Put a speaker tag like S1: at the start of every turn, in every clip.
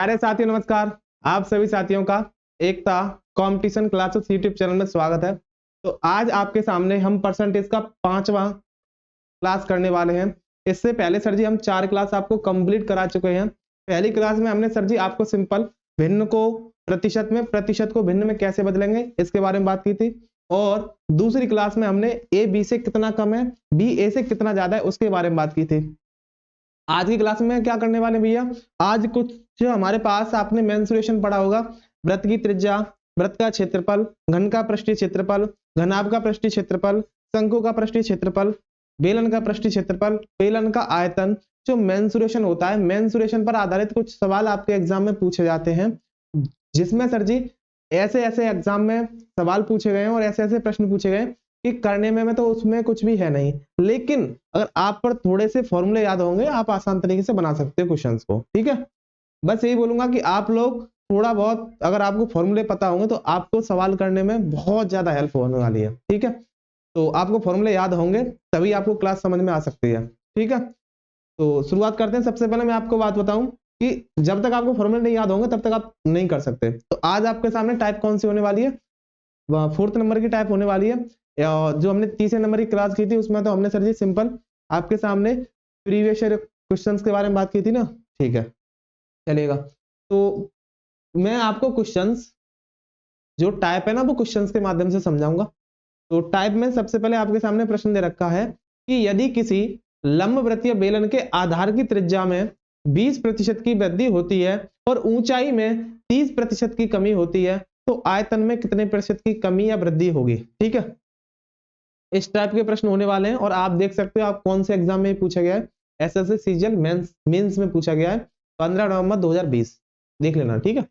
S1: अरे साथियों नमस्कार। आप सभी साथियों का एकता कंपटीशन क्लासेस यूट्यूब चैनल में स्वागत है। तो आज आपके सामने हम परसेंटेज का 5वां क्लास करने वाले हैं। इससे पहले सर जी हम 4 क्लास आपको कंप्लीट करा चुके हैं। पहली क्लास में हमने सर जी आपको सिंपल भिन्न को प्रतिशत में, प्रतिशत को भिन्न में कैसे बदलेंगे इसके बारे में बात की थी। और दूसरी क्लास में हमने ए बी से कितना कम है, बी ए से कितना ज्यादा है उसके बारे में बात की थी। आज की क्लास में क्या करने वाले भैया, आज कुछ हमारे पास आपने मेंसुरेशन पढ़ा होगा। वृत्त की त्रिज्या, वृत्त का क्षेत्रफल, घन का पृष्ठीय क्षेत्रफल, घनाभ का पृष्ठीय क्षेत्रफल, शंकु का पृष्ठीय क्षेत्रफल, बेलन का पृष्ठीय क्षेत्रफल, बेलन का आयतन। जो मेंसुरेशन होता है, मेंसुरेशन पर आधारित कुछ सवाल आपके एग्जाम में पूछे जाते हैं, जिसमें सर जी ऐसे ऐसे एग्जाम में सवाल पूछे गए हैं और ऐसे ऐसे प्रश्न पूछे गए कि करने में तो उसमें कुछ भी है नहीं, लेकिन अगर आप पर थोड़े से फॉर्मूले याद होंगे आप आसान तरीके से बना सकते हो क्वेश्चंस को। ठीक है, बस यही बोलूंगा कि आप लोग थोड़ा बहुत अगर आपको फॉर्मूले पता होंगे तो आपको सवाल करने में बहुत ज्यादा हेल्प होने वाली है। ठीक है, तो आपको फॉर्मूले याद होंगे तभी आपको क्लास समझ में आ सकती है। ठीक है, तो शुरुआत करते हैं। सबसे पहले मैं आपको बात बताऊं कि जब तक आपको फॉर्मूले नहीं याद होंगे तब तक आप नहीं कर सकते। तो आज आपके सामने टाइप कौन सी होने वाली है, 4th नंबर की टाइप होने वाली है। जो हमने 3 नंबर की क्लास की थी उसमें तो हमने सर जी सिंपल आपके सामने प्रीवियस ईयर क्वेश्चंस के बारे में बात की थी ना। ठीक है, चलेगा। तो मैं आपको क्वेश्चंस जो टाइप है ना वो क्वेश्चंस के माध्यम से समझाऊंगा। तो टाइप में सबसे पहले आपके सामने प्रश्न दे रखा है कि यदि किसी लंबवृत्तीय बेलन के आधार की त्रिज्या में 20% की वृद्धि होती है और ऊंचाई में 30% की कमी होती है तो आयतन में कितने प्रतिशत की कमी या वृद्धि होगी। ठीक है, इस टाइप के प्रश्न होने वाले हैं और आप देख सकते हो आप कौन से एग्जाम में पूछा गया है। एसएससी सीजीएल मेंस में पूछा गया है 15 नवंबर 2020, देख लेना। ठीक है,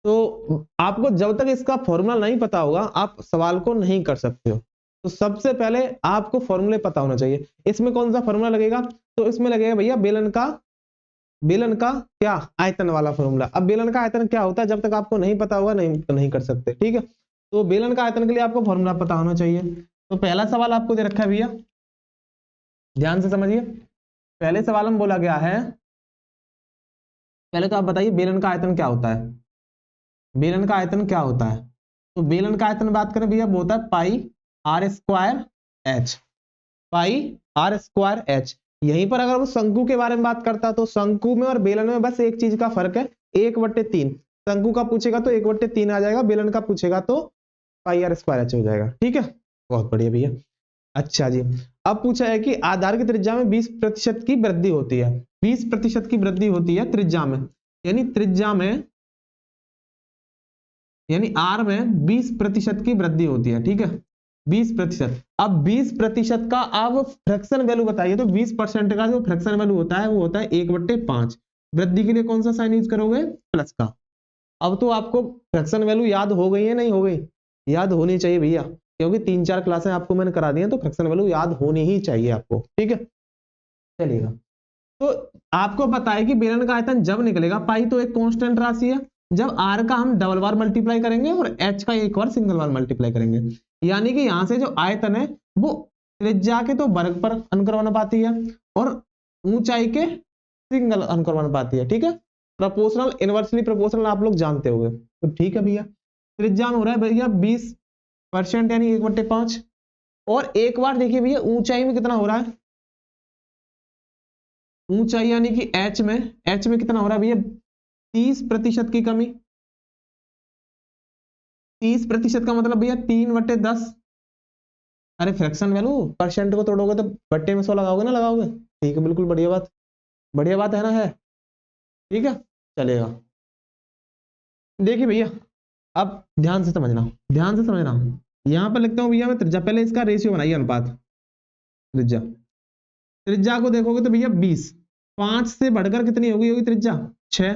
S1: तो आपको जब तक इसका फॉर्मूला नहीं पता होगा आप सवाल को नहीं कर सकते हो। तो सबसे पहले आपको फॉर्मूले पता होना चाहिए। इसमें कौन सा फॉर्मूला लगेगा, तो इसमें लगेगा भैया बेलन का क्या आयतन वाला फॉर्मूला। अब बेलन का आयतन क्या होता है जब तक आपको नहीं पता होगा नहीं कर सकते। ठीक है, तो बेलन का आयतन के लिए आपको फॉर्मूला पता होना चाहिए। तो पहला सवाल आपको दे रखा है भैया, ध्यान से समझिए। पहले सवाल में बोला गया है, पहले तो आप बताइए बेलन का आयतन क्या होता है। बेलन का आयतन क्या होता है, तो बेलन का आयतन बात करें भैया वो होता है pi r square h, pi r square h. यहीं पर अगर वो शंकु के बारे में बात करता तो शंकु में और बेलन में बस एक चीज का फर्क है, 1/3। शंकु का पूछेगा तो 1/3 आ जाएगा, बेलन का पूछेगा तो पाई आर स्क्वायर एच हो जाएगा। ठीक है, बहुत बढ़िया भैया। अच्छा जी, अब पूछा है कि आधार की त्रिज्या में 20% की वृद्धि होती है। 20% की वृद्धि होती है त्रिज्या में, यानी त्रिज्या में यानी आर में 20% की वृद्धि होती है। ठीक है, 20%। अब 20% का आप फ्रैक्शन वैल्यू बताइए, तो 20% का जो फ्रैक्शन वैल्यू होता है वो होता है 1/5। वृद्धि के लिए कौन सा साइन यूज करोगे, प्लस का। अब तो आपको फ्रैक्शन वैल्यू याद हो गई है, नहीं हो गई, याद होनी चाहिए भैया, क्योंकि 3-4 क्लासें आपको मैंने करा दी हैं तो फ्रैक्शन वैल्यू याद होनी ही चाहिए आपको। ठीक है, चलिएगा। तो आपको पता है कि बेलन का आयतन जब निकलेगा, पाई तो एक कांस्टेंट राशि है, जब आर का हम डबल बार मल्टीप्लाई करेंगे और एच का एक बार सिंगल बार मल्टीप्लाई करेंगे, यानी कि यहां से जो आयतन है वो त्रिज्या के तो वर्ग पर अनुक्रमानुपाती है और ऊंचाई के सिंगल अनुक्रमानुपाती है। ठीक है, प्रोपोर्शनल इनवर्सली प्रोपोर्शनल आप लोग जानते होंगे। तो ठीक है भैया, त्रिज्या में हो रहा है भैया 20% यानी 1/5। और एक बार देखिए भैया ऊंचाई में कितना हो रहा है, ऊंचाई यानी कि एच में कितना हो रहा है भैया, 30% की कमी। 30% का मतलब भैया 3/10। अरे फ्रैक्शन वैल्यू परसेंट को तोड़ोगे तो बट्टे में 100 लगाओगे ना, लगाओगे। ठीक है, बिल्कुल बढ़िया बात, बढ़िया बात है ना, है। ठीक है, चलेगा। देखिए भैया अब ध्यान से समझना, ध्यान से समझना। यहां पर लिखता हूं भैया मैं त्रिज्या, पहले इसका रेशियो बनाइए, अनुपात त्रिज्या। त्रिज्या को देखोगे तो भैया 20, 5 से बढ़कर कितनी होगी, होगी त्रिज्या 6।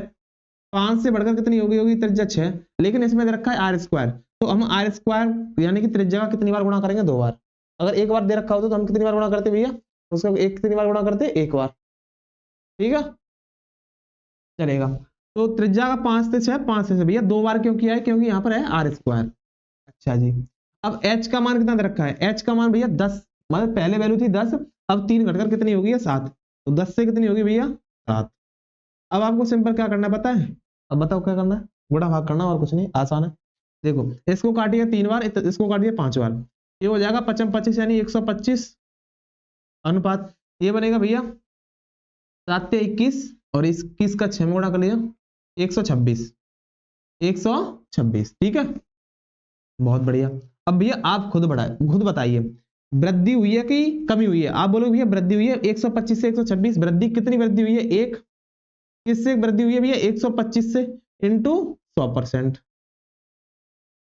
S1: 5 से बढ़कर कितनी होगी, होगी त्रिज्या 6। लेकिन इसमें दे रखा है आर स्क्वायर, तो हम आर स्क्वायर यानी कि त्रिज्या का कितनी बार गुणा करेंगे, 2 बार। अगर एक बार दे रखा होता तो हम कितनी बार गुणा करते भैया, उसका एक कितनी बार गुणा करते, एक बार। ठीक है, चलेगा। तो त्रिज्या का 5 से 6, 5 से 6 भैया 2 बार क्यों किया है, क्योंकि यहाँ पर है आर स्क्वायर। अच्छा जी, अब एच का मान कितना दे रखा है, एच का मान भैया 10, मतलब पहले वैल्यू थी 10, अब 3 घटकर कितनी होगी, 7। तो 10 से कितनी होगी भैया, 7। अब आपको सिंपल क्या करना है पता है? अब बताओ क्या करना है? गुणा भाग करना, और कुछ नहीं, आसान है। देखो इसको काटिए 3 बार, इसको काटिए 5 बार, ये हो जाएगा 55 25 यानी 125 अनुपात ये बनेगा भैया 7 से 21 और 21 का 6 में गुणा कर लिया 126, 126 ठीक है, बहुत बढ़िया। अब भैया आप खुद बताइए वृद्धि हुई है कि कमी हुई है? आप बोलोगे भैया वृद्धि हुई है, 125 से 126 वृद्धि, कितनी वृद्धि हुई है? एक, किससे वृद्धि हुई है भैया? 125 से इंटू 100%,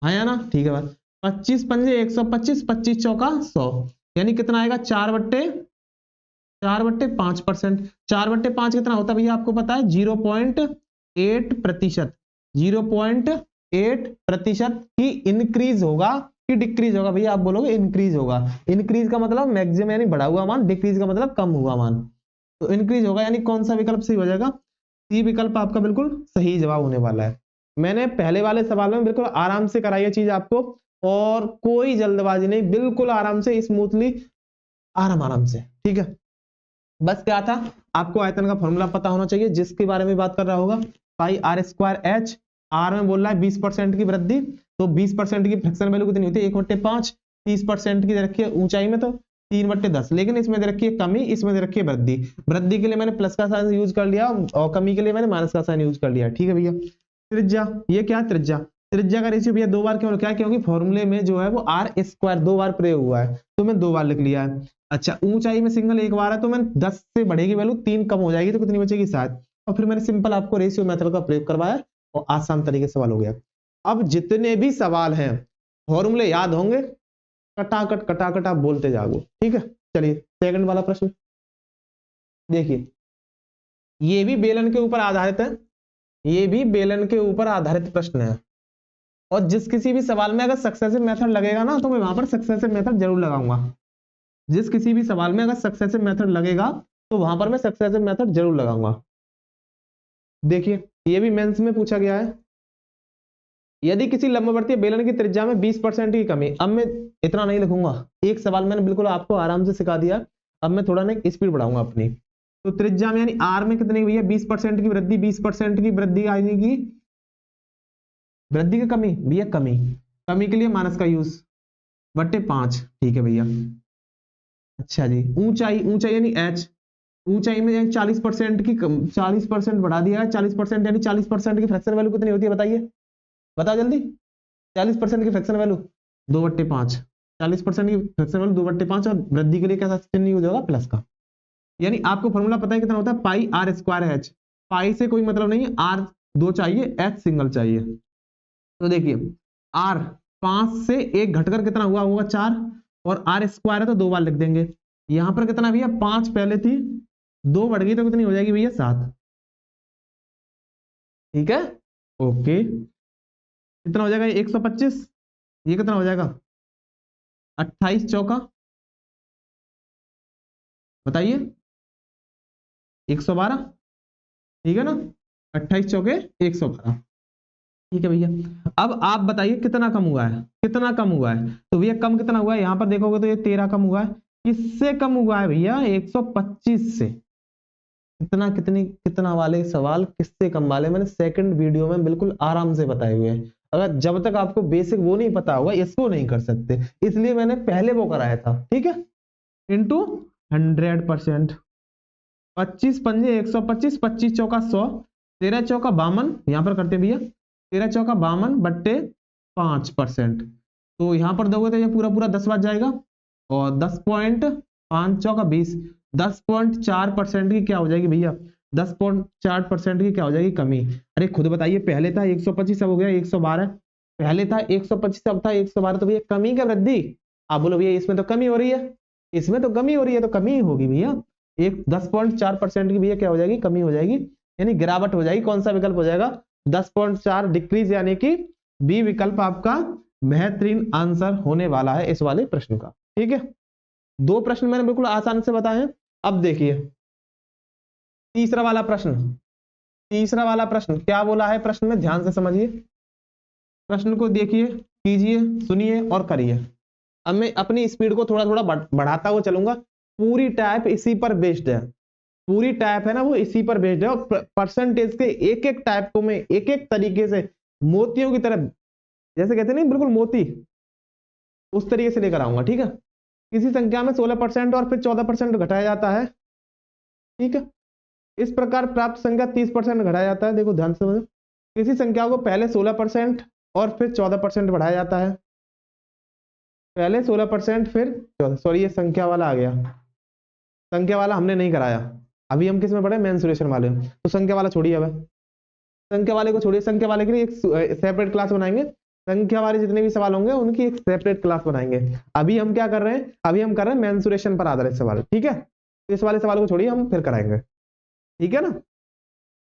S1: हाँ या ना? ठीक है बात। 25 पंजे 125, 25 चौका 100 यानी कितना आएगा? 4/5%। 4/5 कितना होता है भैया आपको पता है? 0.8%। 0.8% की इंक्रीज होगा कि डिक्रीज होगा? भैया आप बोलोगे इंक्रीज होगा। इंक्रीज का मतलब मैक्सिमम यानी बढ़ा हुआ मान, डिक्रीज का मतलब कम हुआ मान, तो इंक्रीज होगा यानी कौन सा विकल्प सही हो जाएगा? सी विकल्प आपका बिल्कुल सही जवाब होने वाला है। मैंने पहले वाले सवाल में बिल्कुल आराम से कराई है चीज आपको, और कोई जल्दबाजी नहीं, बिल्कुल आराम से स्मूथली, आराम से, ठीक है। बस क्या था, आपको आयतन का फॉर्मूला पता होना चाहिए, जिसके बारे में बात कर रहा होगा, पाई आर स्क्वायर एच, आर में बोल रहा है 20% की वृद्धि, तो 20% की फ्रैक्शन वैल्यू कितनी होती है? 1/5। 30% की दे रखी है ऊंचाई में तो 3/10, लेकिन इसमें दे रखी है कमी, इसमें दे रखी है वृद्धि। वृद्धि के लिए मैंने प्लस का साइन यूज कर लिया और कमी के लिए मैंने माइनस का साइन यूज कर लिया, ठीक है भैया। त्रिज्या, ये क्या त्रिज्या? त्रिज्या का रेशियो भैया 2 बार क्यों लिखा है? क्योंकि फॉर्मूले में जो है वो आर स्क्वायर 2 बार प्रयोग हुआ है, तो मैं 2 बार लिख लिया है। अच्छा, ऊंचाई में सिंगल 1 बार है, तो मैं 10 से बढ़ेगी वैल्यू 3 कम हो जाएगी, तो कितनी बचेगी? 7। और फिर मैंने सिंपल आपको रेशियो मेथड का प्रयोग करवाया और आसान तरीके से सवाल हो गया। अब जितने भी सवाल हैं फॉर्मूले याद होंगे, कटाकट आप बोलते जाओ, ठीक है। चलिए सेकंड वाला प्रश्न देखिए, ये भी बेलन के ऊपर आधारित है, ये भी बेलन के ऊपर आधारित प्रश्न है, और जिस किसी भी सवाल में अगर सक्सेसिव मेथड लगेगा ना, तो मैं वहां पर सक्सेसिव मेथड जरूर लगाऊंगा। जिस किसी भी सवाल में अगर सक्सेसिव मेथड लगेगा तो वहां पर मैं सक्सेसिव मेथड जरूर लगाऊंगा। देखिए ये भी मेंस में पूछा गया है, यदि किसी लंबवर्तीय बेलन की त्रिज्या में 20% की कमी, अब मैं इतना नहीं लिखूंगा, एक सवाल मैंने बिल्कुल आपको आराम से सिखा दिया, अब मैं थोड़ा ना स्पीड बढ़ाऊंगा अपनी। तो त्रिज्या में यानी आर में कितनी भैया? 20% की वृद्धि, 20% की वृद्धि आएगी, वृद्धि की कमी भैया, कमी के लिए माइनस का यूज, 5/5, ठीक है भैया। अच्छा जी, ऊंचाई, ऊंचाई यानी एच, ऊंचाई में 40% की 40% बढ़ा दिया है, 40% यानी 40% की फ्रैक्शन वैल्यू कितनी होती है बताइए, बताओ जल्दी। 40% की फ्रैक्शन वैल्यू 2/5, 40% की फ्रैक्शन वैल्यू 2/5, और वृद्धि के लिए कैसा चिन्ह यूज होगा? प्लस का। यानी आपको फॉर्मूला पता है कितना होता है? Pi r square h. पाई से कोई मतलब नहीं है, आर 2 चाहिए, एच सिंगल चाहिए। तो देखिए आर 5 से 1 घटकर कितना हुआ होगा? 4, और आर स्क्वायर है तो 2 बार लिख देंगे। यहां पर कितना भैया? 5 पहले थी, 2 बढ़ गई तो कितनी हो जाएगी भैया? 7, ठीक है, ओके। कितना हो जाएगा? 125, ये कितना हो जाएगा? 28 चौका, बताइए, 112, ठीक है ना, 28 चौके 112, ठीक है भैया। अब आप बताइए कितना कम हुआ है? कितना कम हुआ है? तो भैया कम कितना हुआ है? यहां पर देखोगे तो ये 13 कम हुआ है। किससे कम हुआ है भैया? 125 से। कितना वाले सवाल किससे कम वाले मैंने सेकंड वीडियो में बिल्कुल आराम से बताए हुए हैं। अगर जब तक आपको बेसिक वो नहीं पता होगा, इसको नहीं कर सकते, इसलिए मैंने पहले वो कराया था, ठीक है। इंटू 100%, 25 पंजे 125, 25 चौका 100, 13 चौका 52, यहां पर करते भैया 13 चौका 52/5%, तो यहां पर दोगे तो ये पूरा पूरा 10 बार जाएगा, और 10.5 चौका 20, 10.4% की क्या हो जाएगी भैया? 10.4% की क्या हो जाएगी? कमी। अरे खुद बताइए, पहले था 125, अब हो गया 112, पहले था 125, अब था 112, तो भैया कमी क्या वृद्धि? आप बोलो भैया इसमें तो कमी हो रही है, इसमें तो कमी हो रही है, तो कमी होगी भैया, एक 10.4% की भैया क्या हो जाएगी? कमी हो जाएगी, यानी गिरावट हो जाएगी। कौन सा विकल्प हो जाएगा? 10.4 डिक्रीज, यानी कि बी विकल्प आपका बेहतरीन आंसर होने वाला है इस वाले प्रश्न का, ठीक है। 2 प्रश्न मैंने बिल्कुल आसान से बताए हैं। अब देखिए तीसरा वाला प्रश्न, तीसरा वाला प्रश्न क्या बोला है? प्रश्न में ध्यान से समझिए, प्रश्न को देखिए, कीजिए, सुनिए और करिए। अब मैं अपनी स्पीड को थोड़ा थोड़ा बढ़ाता हुआ चलूंगा, पूरी टाइप इसी पर बेस्ड है, पूरी टाइप है ना वो इसी पर बेस्ड है, और परसेंटेज के एक एक टाइप को मैं एक एक तरीके से मोतियों की तरह, जैसे कहते हैं नहीं बिल्कुल मोती, उस तरीके से लेकर आऊंगा। ठीक है, किसी संख्या में 16% और फिर 14% घटाया जाता है। ठीक है, इस प्रकार प्राप्त संख्या 30% घटाया जाता है। देखो ध्यान से समझो, किसी संख्या को पहले 16% और फिर 14% बढ़ाया जाता है। पहले 16% फिर 14, सॉरी ये संख्या वाला आ गया, संख्या वाला हमने नहीं कराया, अभी हम किस में पढ़े, मेंसुरेशन वाले। तो संख्या वाला छोड़िए, अब संख्या वाले को छोड़िए, संख्या वाले के लिए एक सेपरेट क्लास बनाएंगे, संख्या वाले जितने भी सवाल होंगे उनकी एक सेपरेट क्लास बनाएंगे। अभी हम क्या कर रहे हैं, अभी हम कर रहे हैं मेंसुरेशन पर आधारित सवाल। ठीक है, इस वाले सवाल को छोड़िए, हम फिर कराएंगे। ठीक है ना,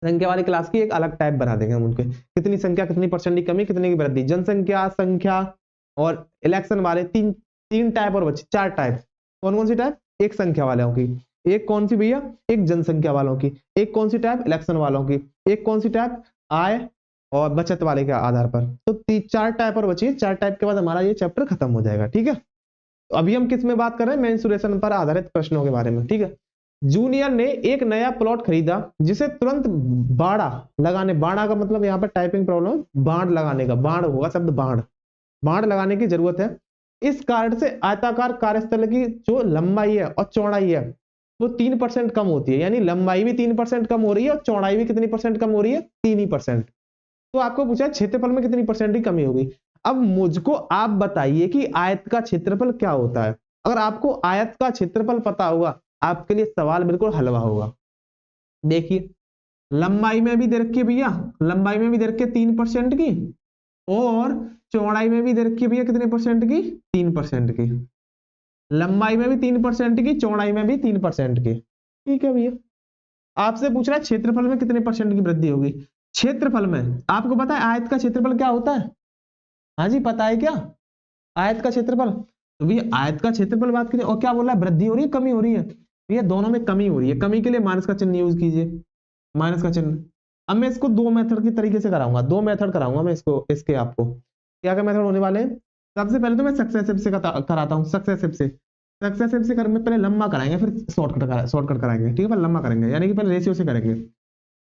S1: संख्या वाली क्लास की एक अलग टाइप बना देंगे हम उनके, कितनी संख्या कितनी परसेंट की कमी कितनी की वृद्धि, जनसंख्या, संख्या और इलेक्शन वाले तीन टाइप और बच्चे 4 टाइप। कौन कौन सी टाइप, एक संख्या वालों की, एक कौन सी भैया, एक जनसंख्या वालों की, एक कौन सी टाइप इलेक्शन वालों की, एक कौन सी टाइप आय और बचत वाले के आधार पर। तो 4 टाइप और बची, 4 टाइप के बाद हमारा ये चैप्टर खत्म हो जाएगा। ठीक है, तो अभी हम किस में बात कर रहे हैं, मेंसुरेशन पर आधारित प्रश्नों के बारे में। ठीक है, जूनियर ने एक नया प्लॉट खरीदा जिसे तुरंत बाड़ा लगाने, बाड़ा का मतलब यहाँ पर टाइपिंग प्रॉब्लम, बाढ़ लगाने का, बाढ़ होगा शब्द बाढ़, बाढ़ लगाने की जरूरत है। इस कार्ड से आयताकार कार्यस्थल की जो लंबाई है और चौड़ाई है वो 3% कम होती है, यानी लंबाई भी 3% कम हो रही है और चौड़ाई भी कितनी परसेंट कम हो रही है, 3%। तो आपको पूछा क्षेत्रफल में कितनी परसेंट की कमी होगी। अब मुझको आप बताइए कि आयत का क्षेत्रफल क्या होता है। अगर आपको आयत का क्षेत्रफल पता होगा आपके लिए सवाल बिल्कुल हलवा होगा। देखिए लंबाई में भी दे रखी है भैया, लंबाई में भी दे रखी है 3% की, और चौड़ाई में भी दे रखी है भैया कितने परसेंट की, 3% की। लंबाई में भी 3% की, चौड़ाई में भी 3% की। ठीक है भैया, आपसे पूछ रहा है क्षेत्रफल में कितने परसेंट की वृद्धि होगी। क्षेत्रफल में आपको पता है आयत का क्षेत्रफल क्या होता है, हाँ जी पता है क्या, आयत का क्षेत्रफल। तो भैया आयत का क्षेत्रफल बात करें, और क्या बोला है, वृद्धि हो रही है कमी हो रही है, भैया दोनों में कमी हो रही है। कमी के लिए माइनस का चिन्ह यूज कीजिए, माइनस का चिन्ह। अब मैं इसको 2 मेथड की तरीके से कराऊंगा, 2 मेथड कराऊंगा मैं इसको, इसके आपको क्या क्या मेथड होने वाले हैं। सबसे पहले तो मैं सक्सेसिव से कराता हूँ, सक्सेसिव से कर, मैं पहले लंबा कराएंगे फिर शॉर्टकट कराएंगे। ठीक है, पहले लंबा करेंगे, यानी कि पहले रेशियो से करेंगे।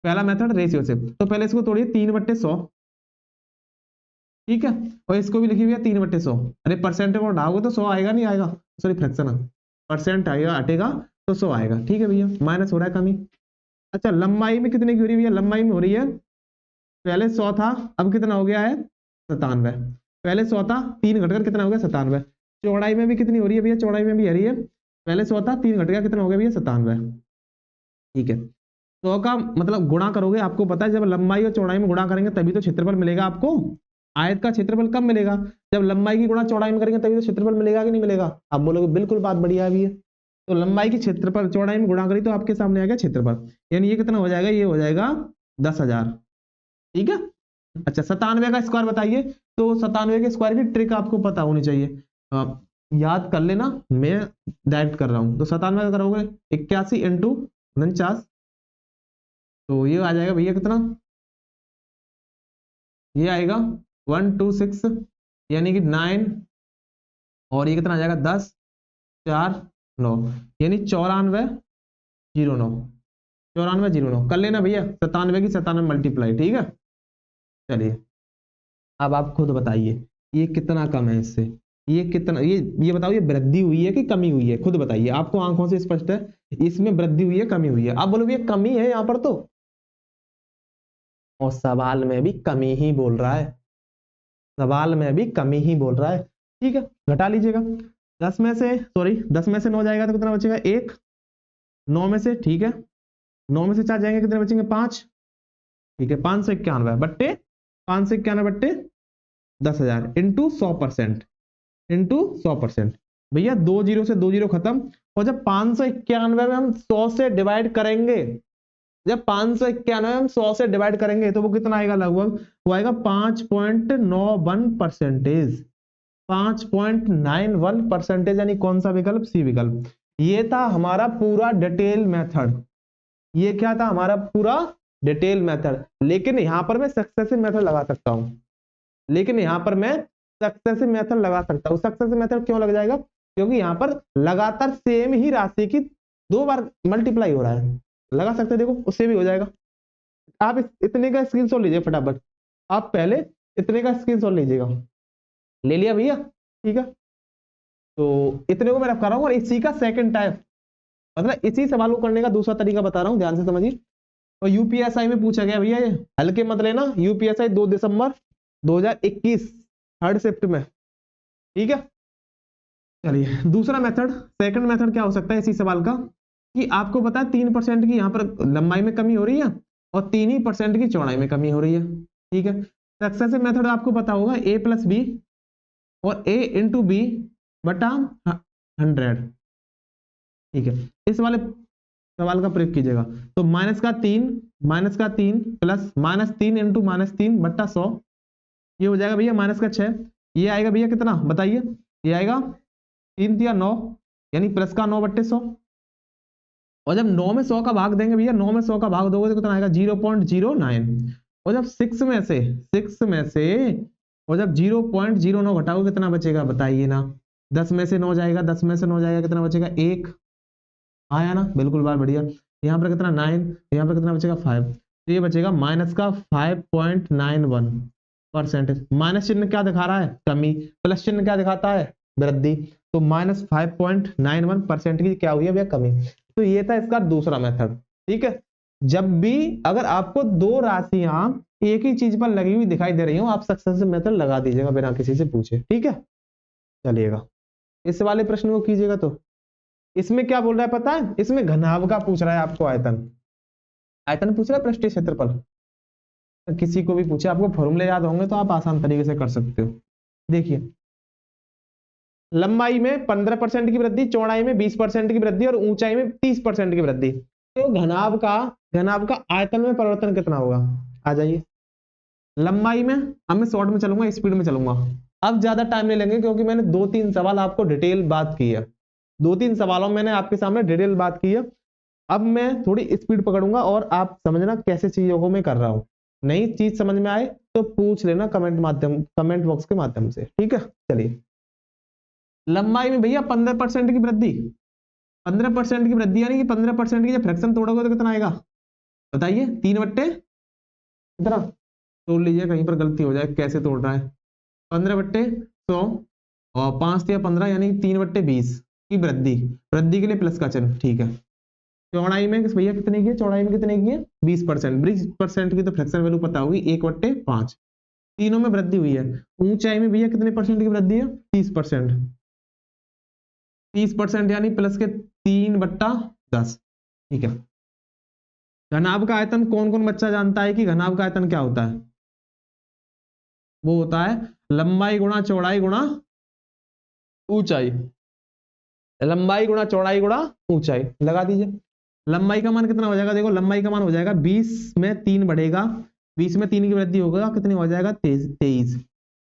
S1: पहला मेथड रेशियो से, तो पहले इसको तोड़िए 3/100। ठीक है, और इसको भी लिखिए भैया 3/100। अरे परसेंट को हटाओगे तो 100 आएगा, नहीं आएगा, सॉरी फ्रैक्शन परसेंट आएगा, हटेगा तो 100 आएगा। ठीक है भैया, माइनस हो रहा है कमी। अच्छा लंबाई में कितने की हो रही है भैया, लंबाई में हो रही है, पहले 100 था अब कितना हो गया है 97, पहले 100 था 3 घटकर कितना हो गया 97। चौड़ाई में भी कितनी हो रही है भैया, चौड़ाई में भी आ रही है, पहले 100 था 3 घट गया कितना हो गया भैया 97। ठीक है, 100 का मतलब गुणा करोगे, आपको पता है जब लंबाई और चौड़ाई में गुणा करेंगे तभी तो क्षेत्रफल मिलेगा आपको। आयत का क्षेत्रफल कब मिलेगा, जब लंबाई की गुणा चौड़ाई में करेंगे तभी तो क्षेत्रफल मिलेगा कि नहीं मिलेगा। आप बोलोगे बिल्कुल बात बढ़िया है। तो लंबाई की क्षेत्रफल चौड़ाई में गुणा करी तो आपके सामने आ गया क्षेत्रफल, यानी ये कितना हो जाएगा, ये हो जाएगा 10,000। ठीक है, अच्छा 97 का स्क्वायर बताइए, तो 97 के स्क्वायर की ट्रिक आपको पता होनी चाहिए, याद कर लेना, मैं डायरेक्ट कर रहा हूं। तो 97 का करोगे 81 इंटू 49, तो ये आ जाएगा भैया कितना, ये आएगा 126, यानी कि 9, और ये कितना आ जाएगा 10 4 9, यानी 9409, 9409 कर लेना भैया, 97 की 97 मल्टीप्लाई। ठीक है, चलिए अब आप खुद बताइए ये कितना कम है इससे, ये कितना, ये बताओ ये वृद्धि हुई है कि कमी हुई है, खुद बताइए, आपको आंखों से स्पष्ट है इसमें वृद्धि हुई है कमी हुई है। आप बोलोगे ये कमी है यहाँ पर तो, और सवाल में भी कमी ही बोल रहा है, सवाल में भी कमी ही बोल रहा है। ठीक है, घटा लीजिएगा, 10 में से 9 जाएगा तो कितना बचेगा 1, 9 में से, ठीक है 9 में से 4 जाएंगे कितने बचेंगे 5। ठीक है, 591 बट्टे 591 बट्टे 10,000 इंटू 100%, इंटू 100%। भैया 2 जीरो से 2 जीरो खत्म, और जब 591 में हम 100 से डिवाइड करेंगे, जब 591 में हम 100 से डिवाइड करेंगे तो वो कितना आएगा, लगभग वो आएगा 5.91%, 5.91%, यानी कौन सा विकल्प, सी विकल्प। ये था हमारा पूरा डिटेल मेथड, ये क्या था हमारा पूरा डिटेल मेथड। लेकिन यहां पर मैं सक्सेसिव मेथड लगा सकता हूं, सक्सेसिव मेथड क्यों लग जाएगा, क्योंकि यहां पर लगातार सेम ही राशि की 2 बार मल्टीप्लाई हो रहा है, लगा सकते हैं, देखो उससे भी हो जाएगा। आप इतने का स्क्रीनशॉट लीजिए फटाफट, आप पहले इतने का स्क्रीनशॉट लीजिएगा। ले लिया भैया, ठीक है। तो इतने को मैं रखा रहा हूँ, और इसी का सेकंड टाइप, मतलब इसी सवाल को करने का दूसरा तरीका बता रहा हूँ, ध्यान से समझिए। और यूपीएसआई में पूछा गया भैया, ये हल्के मत लेना, यूपीएसआई 2 दिसंबर 2021 थर्ड शिफ्ट में, ठीक है। चलिए दूसरा मेथड, सेकंड मेथड क्या हो सकता है इसी सवाल का, कि आपको पता है 3% की यहाँ पर लंबाई में कमी हो रही है और 3% की चौड़ाई में कमी हो रही है, ठीक है। सक्सेसिव मेथड आपको पता होगा a + b और a × b बटा 100, ठीक है। इस वाले सवाल का प्रयोग कीजिएगा, तो -3 प्लस -3 × -3 बट्टा 100, ये हो जाएगा भैया -6। ये आएगा भैया कितना बताइए, ये आएगा 3 × 9 यानी प्लस का 9/100, और जब 9 में 100 का भाग देंगे भैया, 9 में 100 का भाग दोगे तो कितना आएगा 0.09, और जब 6 में से और जब 0.09 घटाओगे कितना बचेगा बताइए ना। 10 में से 9 जाएगा, 10 में से 9 जाएगा, कितना बचेगा 1, आया ना, बिल्कुल बात बढ़िया। यहाँ पर कितना 9, यहाँ पर कितना बचेगा 5, तो ये बचेगा -5.91%। माइनस चिन्ह क्या दिखा रहा है, कमी, प्लस चिन्ह क्या दिखाता है, वृद्धि, तो -5.91% की क्या हुई है भैया, कमी। तो ये था इसका दूसरा मेथड, ठीक है। जब भी अगर आपको दो राशियां एक ही चीज पर लगी हुई दिखाई दे रही हो, आप सक्सेसिव मेथड लगा दीजिएगा बिना किसी से पूछे, ठीक है। चलिएगा इस वाले प्रश्न को कीजिएगा, तो इसमें क्या बोल रहा है पता है, इसमें घनाभ का पूछ रहा है आपको, आयतन पूछ रहा है, पृष्ठीय क्षेत्रफल। तो किसी को भी पूछे, आपको फॉर्मूले याद होंगे तो आप आसान तरीके से कर सकते हो। देखिए लंबाई में 15% की वृद्धि, चौड़ाई में 20% की वृद्धि और ऊंचाई में 30% की वृद्धि, तो घनाभ का आयतन में परिवर्तन कितना होगा, आ जाइए। लंबाई में, अब मैं शॉर्ट में चलूंगा, स्पीड में चलूंगा, अब ज्यादा टाइम नहीं लेंगे क्योंकि मैंने 2-3 सवाल आपको डिटेल बात की है, 2-3 सवालों में मैंने आपके सामने डिटेल बात की है। अब मैं थोड़ी स्पीड पकड़ूंगा और आप समझना कैसे चीजों को मैं कर रहा हूं। नई चीज समझ में आए तो पूछ लेना कमेंट बॉक्स के माध्यम से, ठीक है। चलिए लंबाई में भैया 15% की वृद्धि, 15% की वृद्धि यानी कि 15% की जब फ्रैक्शन तोड़ोगे तो कितना आएगा बताइए, 3/, कितना तोड़ लीजिए, कहीं पर गलती हो जाए, कैसे तोड़ रहा है, 15/100 और 5 या 15 यानी 3/20 की वृद्धि, वृद्धि के लिए प्लस का चिन्ह, ठीक है। चौड़ाई में भैया कितने की है, चौड़ाई में कितने की है 20%, 20% की तो फ्रैक्शन वैल्यू पता होगी 1/5, तीनों में वृद्धि हुई है। ऊंचाई में भैया कितने परसेंट की वृद्धि है, 30%, 30% यानी प्लस के 3/10, ठीक है। घनाभ का आयतन कौन कौन बच्चा जानता है कि घनाभ का आयतन क्या होता है, वो होता है लंबाई गुणा चौड़ाई गुणा ऊंचाई, लंबाई गुणा चौड़ाई गुणा ऊंचाई, लगा दीजिए। लंबाई का मान कितना हो जाएगा, देखो लंबाई का मान हो जाएगा 20 में 3 बढ़ेगा, 20 में 3 की वृद्धि होगा, कितनी हो जाएगा 23,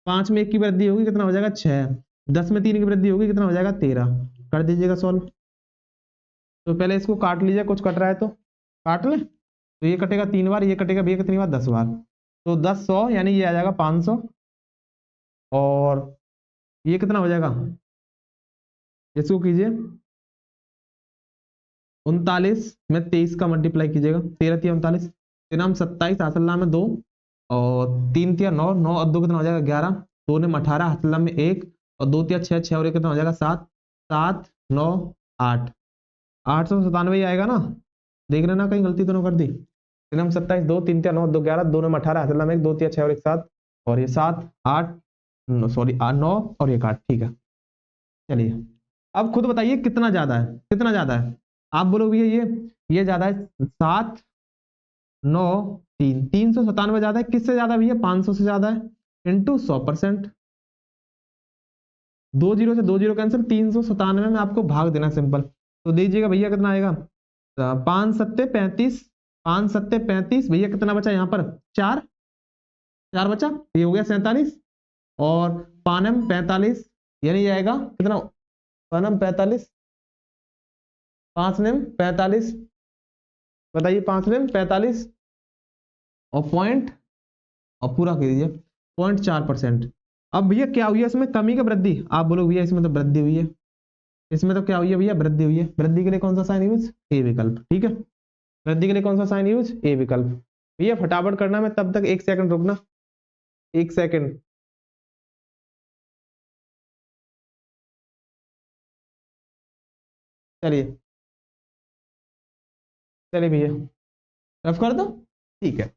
S1: 5 में 1 की वृद्धि होगी, कितना हो जाएगा 6, 10 में 3 की वृद्धि होगी, कितना हो जाएगा 13, कर दीजिएगा सॉल्व। तो पहले इसको काट लीजिए, कुछ कट रहा है तो काट ले, तो ये कटेगा 3 बार, ये कटेगा भैया कितनी बार 10 बार, तो 10 100 यानी ये आ जाएगा 500, और ये कितना हो जाएगा, इसको कीजिए 39 में 23 का मल्टीप्लाई कीजिएगा, 13 × 39, 3 27, हाथल्ला में 2 और 3 × 9, 9 और 2 कितना हो जाएगा 11, 2 ने 18, हाथल्ला में 1 और 2 × 6, 6 और 1 कितना हो जाएगा 7, 7 9 8, 897 आएगा ना, देख लेना कहीं गलती तो नहीं कर दी। 3 27, 2 3 × 9 2 11, 2 ने 18, हाथल्ला में 1, 2 × 6 और 1 7, और ये 7 8 सॉरी 9 और ये 8, ठीक है। चलिए अब खुद बताइए कितना ज्यादा है, कितना ज्यादा है, आप बोलोगे ये ज्यादा है 7 9 3, 397 ज्यादा है, किससे ज्यादा भैया 500 से ज्यादा है, इंटू 100%, 2 0 से 2 0 कैंसिल, 397 में आपको भाग देना सिंपल, तो दीजिएगा भैया कितना आएगा 5 7 35, 5 7 35, भैया कितना बचा यहाँ पर 4 बचा, ये हो गया 47, और 5 45 यानी आएगा कितना, 5 45, 5 45, बताइए 5 45 और पॉइंट और पूरा कर दीजिए 0.4%। अब भैया क्या हुई है इसमें, कमी का वृद्धि, आप बोलो भैया इसमें तो वृद्धि हुई है, इसमें तो क्या हुई है भैया वृद्धि हुई है, वृद्धि के लिए कौन सा साइन यूज, ए विकल्प, ठीक है। वृद्धि के लिए कौन सा साइन यूज, ए विकल्प। भैया फटाफट करना, मैं तब तक 1 सेकंड रुकना, 1 सेकंड। चलिए चलिए भैया रफ कर दो, ठीक है।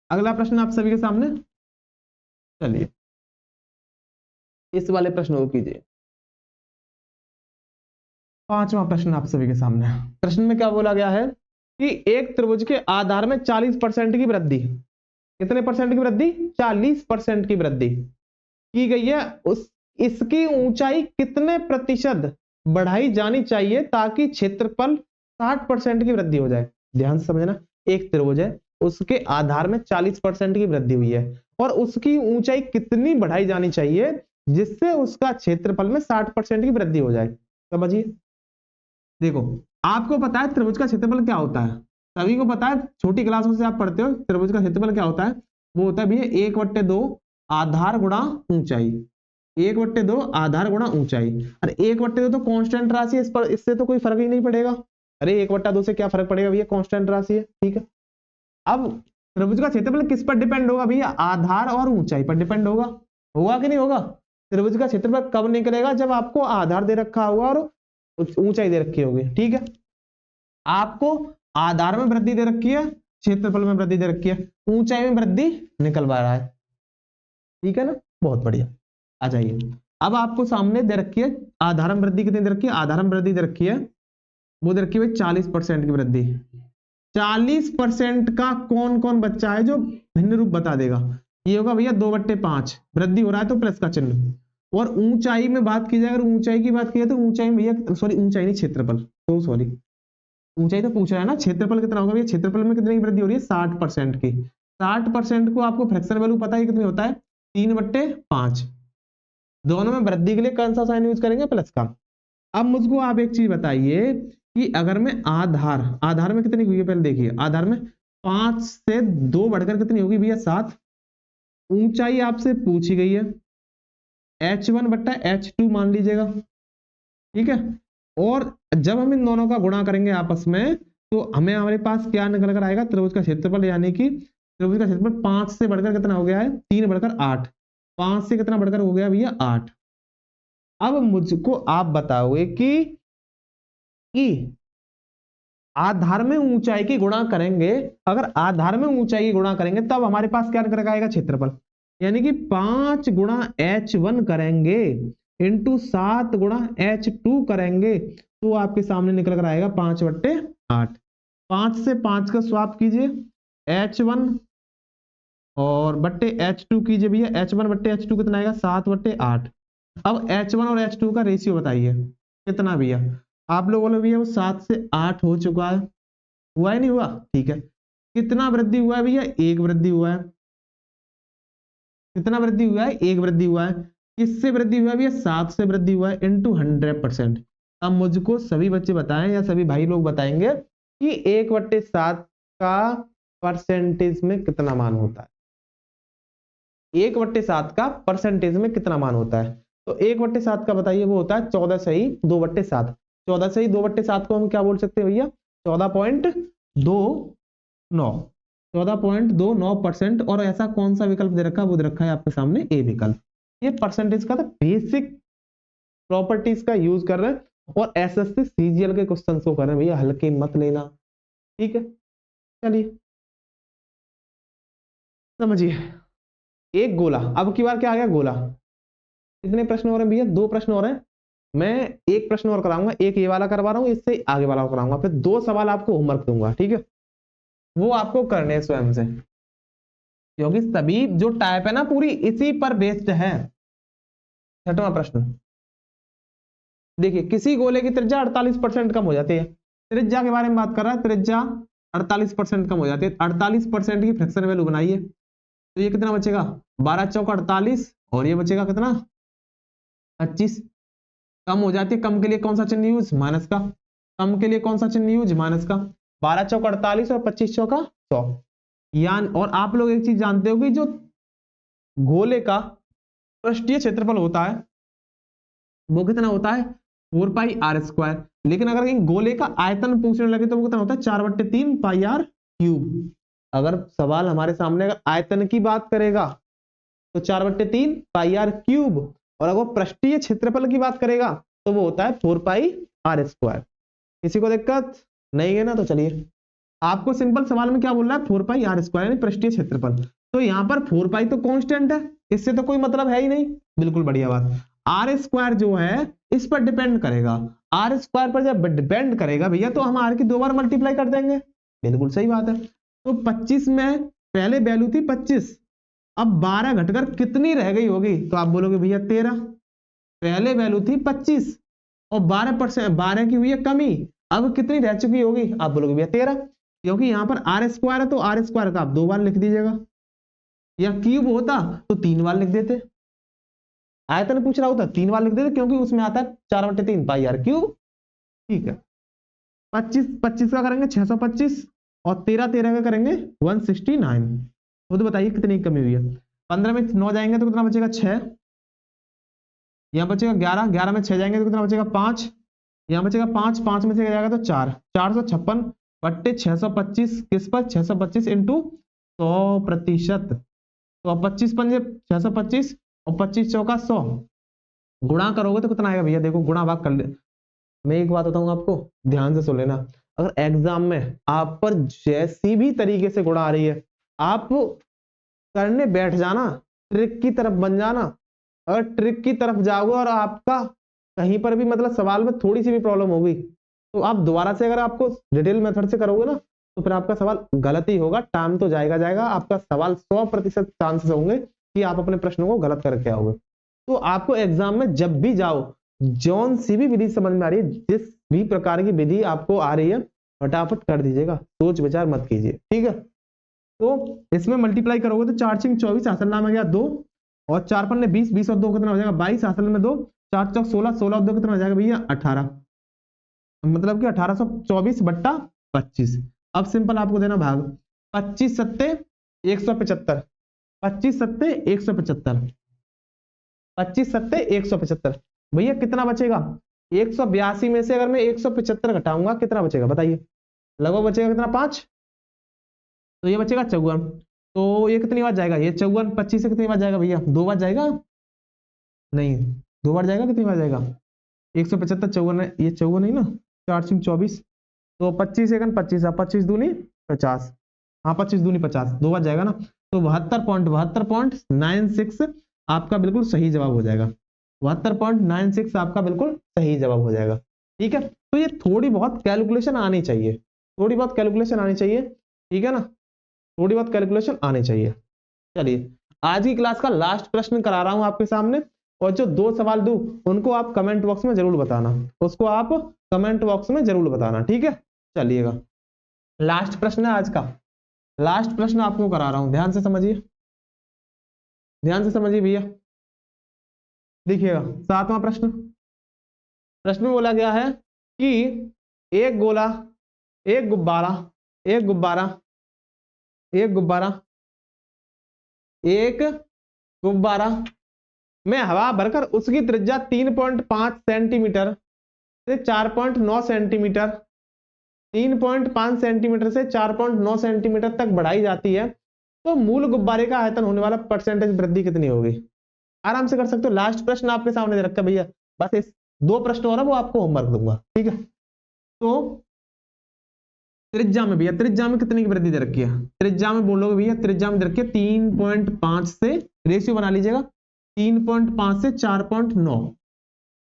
S1: अगला प्रश्न आप सभी के सामने, चलिए इस वाले प्रश्न को कीजिए। 5वां प्रश्न आप सभी के सामने। प्रश्न में क्या बोला गया है कि एक त्रिभुज के आधार में 40% की वृद्धि, कितने परसेंट की वृद्धि, 40% की वृद्धि की गई है, उस इसकी ऊंचाई कितने प्रतिशत बढ़ाई जानी चाहिए ताकि क्षेत्रफल 60% की वृद्धि हो जाए। ध्यान से समझना, एक त्रिभुज है, उसके आधार में 40% की वृद्धि हुई है और उसकी ऊंचाई कितनी बढ़ाई जानी चाहिए जिससे उसका क्षेत्रफल में 60% की वृद्धि हो जाए। समझिए, देखो आपको पता है त्रिभुज का क्षेत्रफल क्या होता है, सभी को पता है, छोटी क्लासों से आप पढ़ते हो त्रिभुज का क्षेत्रफल क्या होता है, वो होता है भैया 1/2 आधार गुणा ऊंचाई, 1/2 आधार गुणा ऊंचाई। अरे 1/2 तो कांस्टेंट राशि है, इस पर इससे तो कोई फर्क ही नहीं पड़ेगा। अरे 1/2 से क्या फर्क पड़ेगा भैया, कांस्टेंट राशि है, ठीक है। अब त्रिभुज का क्षेत्रफल किस पर डिपेंड होगा भैया, आधार और ऊंचाई पर डिपेंड होगा, होगा कि नहीं होगा। त्रिभुज का क्षेत्रफल कब निकलेगा, जब आपको आधार दे रखा होगा और ऊंचाई दे रखी होगी, ठीक है। आपको आधार में वृद्धि दे रखी है, क्षेत्रफल में वृद्धि दे रखी है, ऊंचाई में वृद्धि निकलवा रहा है, ठीक है ना, बहुत बढ़िया। आ जाइए, अब आपको सामने दे रखी है आधार में वृद्धि कितनी दे रखी है, आधार में वृद्धि दे रखी है, वो दे रखी है 40% की वृद्धि। 40% का कौन कौन बच्चा है जो भिन्न रूप बता देगा, ये होगा भैया 2/5, वृद्धि हो रहा है तो प्लस का चिन्ह। और ऊंचाई में बात की जाए, अगर ऊंचाई की बात की जाए तो ऊंचाई में भैया, सॉरी ऊंचाई नहीं क्षेत्रफल, तो सॉरी ऊंचाई तो पूछ रहा है ना, क्षेत्रफल कितना होगा भैया, क्षेत्रफल में कितने की वृद्धि हो रही है, 60% की। 60% को आपको फ्रैक्शन वैल्यू पता है कितनी होता है, 3/5। दोनों में वृद्धि के लिए कौन सा साइन यूज करेंगे, प्लस का। अब मुझको आप एक चीज बताइए कि अगर मैं आधार में कितनी हुई है, पहले देखिए, आधार में 5 से 2 बढ़कर कितनी होगी भैया, 7। ऊंचाई आपसे पूछी गई है h1/h2 मान लीजिएगा, ठीक है। और जब हम इन दोनों का गुणा करेंगे आपस में तो हमें हमारे पास क्या निकल कर आएगा, त्रिभुज का क्षेत्रफल, यानी कि त्रिभुज का क्षेत्रफल 5 से बढ़कर कितना हो गया है, 3/8। 5 से कितना बढ़कर हो गया भैया, 8। अब मुझको आप बताओगे कि आधार में ऊंचाई की गुणा करेंगे, अगर आधार में ऊंचाई की गुणा करेंगे तब हमारे पास क्या निकल आएगा, क्षेत्रफल, यानी कि 5 गुणा h1 करेंगे इंटू 7 गुणा h2 करेंगे तो आपके सामने निकल कर आएगा 5/8। 5 से 5 का स्वैप कीजिए, h1 और बट्टे h2 कीजिए भैया, h1/h2 कितना आएगा, 7/8। अब h1 और h2 का रेशियो बताइए कितना भैया, आप लोगों ने भैया वो 7 से 8 हो चुका है, हुआ है नहीं हुआ, ठीक है। कितना वृद्धि हुआ है भैया, 1 वृद्धि हुआ है। कितना वृद्धि हुआ है, 1 वृद्धि हुआ है। किससे वृद्धि हुआ है भैया, 7 से वृद्धि हुआ है, इंटू 100%। अब मुझको सभी बच्चे बताएं या सभी भाई लोग बताएंगे कि 1/7 का परसेंटेज में कितना मान होता है, 1/7 का परसेंटेज में कितना मान होता है। तो 1/7 का बताइए, वो होता है 14 सही 2/7। 14 सही 2/7 को हम क्या बोल सकते हैं भैया, 14.29, 14.29%। और ऐसा कौन सा विकल्प दे रखा है, वो दे रखा है आपके सामने ए विकल्प। ये परसेंटेज का बेसिक प्रॉपर्टीज का यूज कर रहे हैं और एसएससी सीजीएल के क्वेश्चन को कर रहे हैं भैया, हल्के मत लेना, ठीक है। चलिए समझिए, एक गोला, अब की बार क्या आ गया, गोला। कितने प्रश्न हो रहे हैं भैया, 2 प्रश्न हो रहे हैं। मैं एक प्रश्न और कराऊंगा, एक ये वाला करवा रहा हूँ, इससे आगे वाला कराऊंगा, फिर 2 सवाल आपको होमवर्क दूंगा, ठीक है। वो आपको करने हैं स्वयं से, क्योंकि सभी जो टाइप है ना पूरी इसी पर बेस्ड है। 6वां प्रश्न देखिए, किसी गोले की त्रिज्या 48% कम हो जाती है। त्रिज्या के बारे में बात कर रहा है, त्रिज्या 48% कम हो जाती है, 48% की फ्रैक्शन वैल्यू बनाइए तो ये कितना बचेगा, 12 चौका 48 और ये बचेगा कितना, 25। कम हो जाती है, कम के लिए कौन सा चिन्ह यूज, माइनस का। कम के लिए कौन सा चिन्ह यूज, माइनस का। 12 चौका 48 और 25 चौका 100। यानी, और आप लोग एक चीज जानते हो कि जो गोले का पृष्ठीय क्षेत्रफल होता है वो कितना होता है, 4πr²। लेकिन अगर कहीं गोले का आयतन पूछने लगे तो वो कितना होता है 4/3 पाई आर क्यूब। अगर सवाल हमारे सामने अगर आयतन की बात करेगा तो 4/3 पाई आर क्यूब, और अगर पृष्ठीय क्षेत्रफल की बात करेगा तो वो होता है 4 पाई आर स्क्वायर। किसी को दिक्कत नहीं है ना? तो चलिए, आपको सिंपल सवाल में क्या बोल रहा है 4 पाई आर स्क्वायर यानी पृष्ठीय क्षेत्रफल। तो यहाँ पर 4 पाई तो कांस्टेंट है, इससे तो कोई मतलब है ही नहीं। बिल्कुल बढ़िया बात। आर स्क्वायर जो है इस पर डिपेंड करेगा, आर स्क्वायर पर जब डिपेंड करेगा भैया तो हम आर की 2 बार मल्टीप्लाई कर देंगे। बिल्कुल सही बात है। तो 25 में पहले वैल्यू थी 25, अब 12 घटकर कितनी रह गई होगी? तो आप बोलोगे भैया 13। पहले वैल्यू थी 25 और 12 की हुई है कमी, अब कितनी रह चुकी होगी? आप बोलोगे भैया 13। क्योंकि यहाँ पर आर स्क्वायर है तो आर स्क्वायर का आप 2 बार लिख दीजिएगा, या क्यूब होता तो 3 बार लिख देते। आयतन पूछ रहा होता 3 बार लिख देते, क्योंकि उसमें आता है 4/3 पाई आर क्यूब। ठीक है, 25 का करेंगे 625 और 13 का करेंगे 169। खुद बताइए कितनी कमी हुई है। 15 में 9 जाएंगे तो कितना बचेगा 6, यहाँ बचेगा 11 में 6 जाएंगे तो कितना बचेगा 5, यहाँ बचेगा 5 में से जाएगा तो 4, 456/625 किस पर 625 इंटू 100%। तो अब 25 पंजे 625 और 25 चौका 100 गुणा करोगे तो कितना आएगा भैया? देखो गुणा भाग कर ले। मैं एक बात बताऊंगा आपको, ध्यान से सुन लेना। अगर एग्जाम में आप पर जैसी भी तरीके से गुणा आ रही है, आप करने बैठ जाना, ट्रिक की तरफ बन जाना। अगर ट्रिक की तरफ जाओगे और आपका कहीं पर भी मतलब सवाल में थोड़ी सी भी प्रॉब्लम होगी तो आप दोबारा से अगर आपको डिटेल मेथड से करोगे ना तो फिर आपका सवाल गलत ही होगा। टाइम तो जाएगा, आपका सवाल 100% चांसेस होंगे कि आप अपने प्रश्नों को गलत करके आओगे। तो आपको एग्जाम में जब भी जाओ, जौन सी भी विधि समझ में आ रही है, जिस भी प्रकार की विधि आपको आ रही है, फटाफट कर दीजिएगा, सोच विचार मत कीजिए। ठीक है, तो इसमें मल्टीप्लाई करोगे तो 4 6 24 असल नाम आ गया 2, और 4 पन्ने 20, 20 और 2 कितना हो जाएगा 22, असल में 2, 4 चौक 16, 16 और 2 कितना हो जाएगा भैया 18, मतलब कि 1824/25। अब सिंपल आपको देना भाग 25 सत्ते 175, 25 सत्ते 175, 25 सत्ते 175। भैया कितना बचेगा? 182 में से अगर मैं 175 घटाऊंगा कितना बचेगा बताइए? लगभग बचेगा कितना 5, तो ये बचेगा 54। तो ये कितनी बार जाएगा? ये 54 25 से कितनी बार जाएगा भैया? 2 बार जाएगा? नहीं, 2 बार जाएगा। कितनी बार जाएगा? 175 54 है, ये 54 नहीं ना, 4 6 24, तो 25 एकन 25, 25 दूनी 50, हाँ 25 दूनी 50, 2 बार जाएगा ना, तो 72.96 आपका बिल्कुल सही जवाब हो जाएगा। 72.96 आपका बिल्कुल सही जवाब हो जाएगा। ठीक है, तो ये थोड़ी बहुत कैलकुलेशन आनी चाहिए, थोड़ी बहुत कैलकुलेशन आनी चाहिए। ठीक है ना, थोड़ी बहुत कैलकुलेशन आनी चाहिए। चलिए, आज की क्लास का लास्ट प्रश्न करा रहा हूं आपके सामने, और जो 2 सवाल दूं उनको आप कमेंट बॉक्स में जरूर बताना, उसको आप कमेंट बॉक्स में जरूर बताना। ठीक है, चलिएगा, लास्ट प्रश्न है आज का, लास्ट प्रश्न आपको करा रहा हूं, ध्यान से समझिए, ध्यान से समझिए भैया। देखिएगा 7वां प्रश्न, प्रश्न में बोला गया है कि एक गोला, एक गुब्बारा, एक गुब्बारा, एक गुब्बारा, एक गुब्बारा में हवा भरकर उसकी त्रिज्या 3.5 सेंटीमीटर से 4.9 सेंटीमीटर, 3.5 सेंटीमीटर से 4.9 सेंटीमीटर तक बढ़ाई जाती है, तो मूल गुब्बारे का आयतन होने वाला परसेंटेज वृद्धि कितनी होगी? आराम से कर सकते हो। लास्ट प्रश्न आपके सामने दे रखा है भैया, बस इस 2 प्रश्न और है वो आपको होमवर्क दूंगा। ठीक है, तो त्रिज्या में भैया, त्रिज्या में कितनी की वृद्धि दे रखी है? त्रिज्या में बोलोगे भैया, त्रिज्या में दे रखी है 3.5 से, रेशियो बना लीजिएगा, 3.5 से 4.9,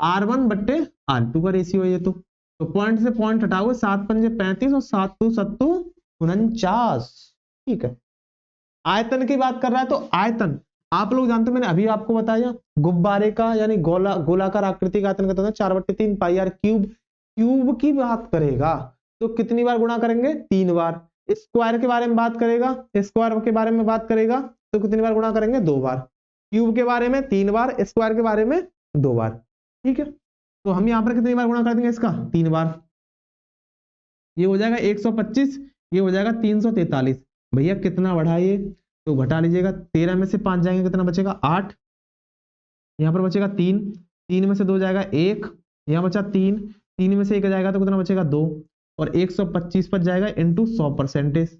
S1: R1/R2 का रेशियो है ये। तो पॉइंट से पॉइंट हटाओगे, 7 पंजे 35 और 7 2 7 49। ठीक है, आयतन की बात कर रहा है तो आयतन आप लोग जानते हो, मैंने अभी आपको बताया गुब्बारे का यानी गोलाकार आकृति का आयतन कितना होता है 4/3 पाई आर क्यूब। क्यूब की बात करेगा तो कितनी बार गुणा करेंगे? 3 बार। स्क्वायर के बारे में बात करेगा, स्क्वायर के बारे में बात करेगा तो कितनी बार गुणा करेंगे? 2 बार। क्यूब के बारे में 3 बार, स्क्वायर के बारे में 2 बार। ठीक है, तो हम यहाँ पर कितनी बार गुणा कर देंगे इसका? 3 बार। ये हो जाएगा 125, ये हो जाएगा 343। भैया कितना बढ़ा ये? तो घटा लीजिएगा, 13 में से 5 जाएंगे कितना बचेगा? 8, यहाँ पर बचेगा 3, 3 में से 2 जाएगा 1, यहाँ बचा 3, 3 में से 1 जाएगा तो कितना बचेगा 2, और 125 पर जाएगा इंटू 100%।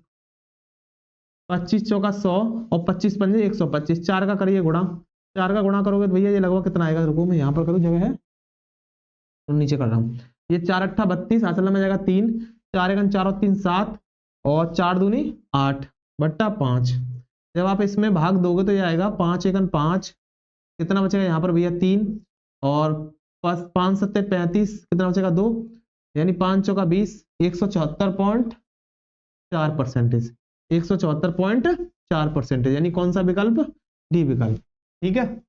S1: 25 चौका 100 और 25 पंजे 125, 4 का करिए गुणा, 4 का गुणा करोगे तो भैया ये लगभग कितना आएगा, रुको मैं यहाँ पर करूँ, जगह है तो नीचे कर रहा हूँ। ये 4 अट्ठा 32, असल में जाएगा 3, 4 एकन 4 और 3 7, और 4 दूनी 8 बट्टा 5। जब आप इसमें भाग दोगे तो ये आएगा 5 एकन 5, कितना बचेगा यहाँ पर भैया 3, और 5 सत्ते 35, कितना बचेगा 2, यानी 5 चौका 20, 174.4%, 174.4%, यानी कौन सा विकल्प, डी विकल्प। ठीक है,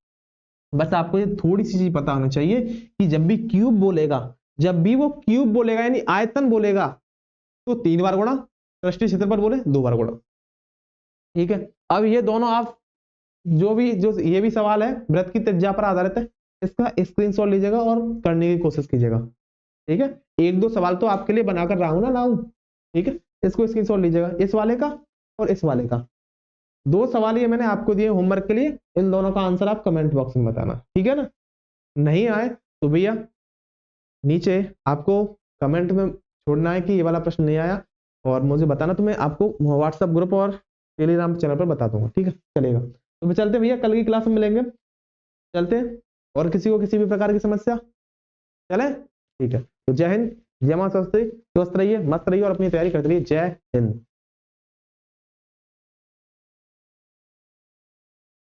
S1: बस आपको ये थोड़ी सी चीज पता होनी चाहिए कि जब भी क्यूब बोलेगा, जब भी वो क्यूब बोलेगा यानी आयतन बोलेगा तो 3 बार गुणा, पृष्ठीय क्षेत्रफल बोले 2 बार गुणा। ठीक है, अब ये दोनों आप जो ये भी सवाल है वृत्त की त्रिज्या पर आधारित है, इसका स्क्रीनशॉट लीजिएगा और करने की कोशिश कीजिएगा। ठीक है, 1-2 सवाल तो आपके लिए बनाकर रहा हूं ना लाऊं। ठीक है, इसको स्क्रीनशॉट लीजिएगा, इस वाले का और इस वाले का। 2 सवाल ये मैंने आपको दिए होमवर्क के लिए, इन दोनों का आंसर आप कमेंट बॉक्स में बताना। ठीक है ना, नहीं आए तो भैया नीचे आपको कमेंट में छोड़ना है कि ये वाला प्रश्न नहीं आया, और मुझे बताना, तो मैं आपको व्हाट्सएप ग्रुप और टेलीग्राम चैनल पर बता दूंगा। ठीक है, चलेगा, तो मैं चलते भैया, कल की क्लास में मिलेंगे, चलते। और किसी को किसी भी प्रकार की समस्या, चले, ठीक है, तो जय हिंद, जय मां सरस्वती, स्वस्थ रहिए, मस्त रहिए और अपनी तैयारी करते रहिए। जय हिंद।